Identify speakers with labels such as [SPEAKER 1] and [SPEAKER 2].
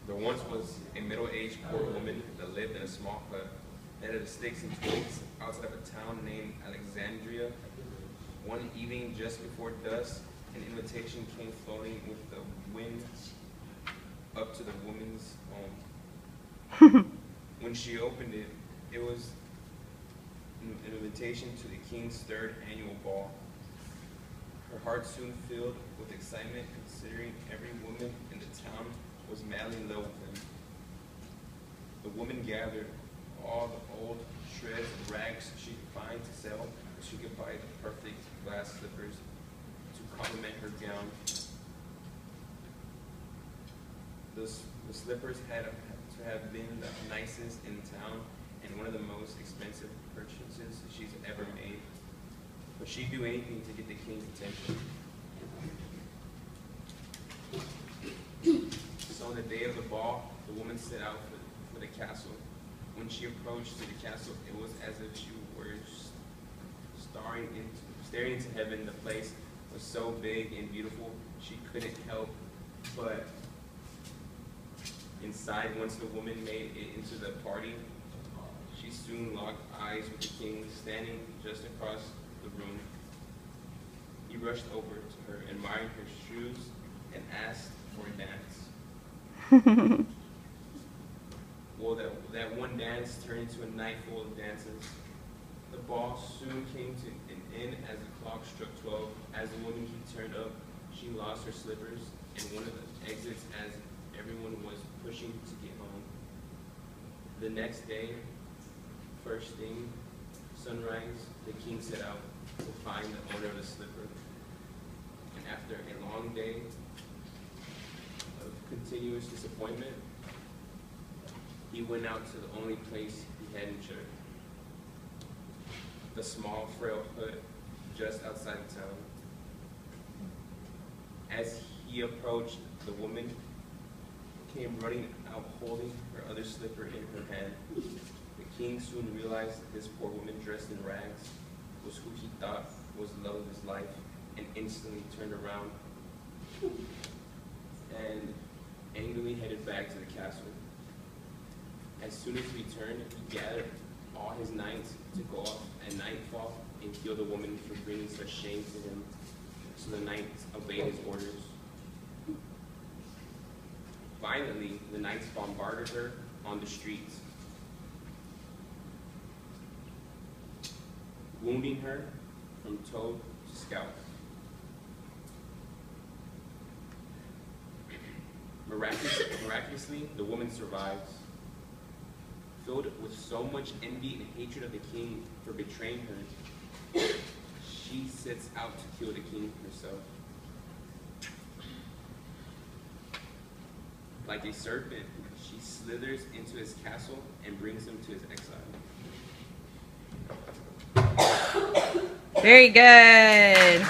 [SPEAKER 1] There once was a middle-aged poor woman that lived in a small hut made of sticks and twigs outside of a town named Alexandria. One evening, just before dusk, an invitation came floating with the wind up to the woman's home. When she opened it, it was an invitation to the king's third annual ball. Her heart soon filled with excitement, considering every woman in the town was madly in love with him. The woman gathered all the old shreds of rags she could find to sell, so she could buy the perfect glass slippers to complement her gown. The slippers had to have been the nicest in town and one of the most expensive purchases she's ever made. But she'd do anything to get the king's attention. So on the day of the ball, the woman set out for the castle. When she approached to the castle, it was as if she were staring into heaven. The place was so big and beautiful, she couldn't help but inside. Once the woman made it into the party, she soon locked eyes with the king, standing just across the room. He rushed over to her, admiring her shoes, and asked for a dance. Well, that one dance turned into a night full of dances. The ball soon came to an end as the clock struck 12. As the woman turned up, she lost her slippers in one of the exits as everyone was pushing to get home. The next day, first thing, sunrise, the king set out to find the owner of the slipper. And after a long day of continuous disappointment, he went out to the only place he had enjoyed, the small, frail hut just outside of town. As he approached, the woman came running out holding her other slipper in her hand. The king soon realized that this poor woman dressed in rags was who he thought was the love of his life, and instantly turned around and angrily headed back to the castle. As soon as he returned, he gathered all his knights to go off at nightfall and kill the woman for bringing such shame to him. So the knights obeyed his orders. Finally, the knights bombarded her on the streets, wounding her from toe to scalp. Miraculously, the woman survives. Filled with so much envy and hatred of the king for betraying her, she sets out to kill the king herself. Like a serpent, she slithers into his castle and brings him to his exile.
[SPEAKER 2] Very good.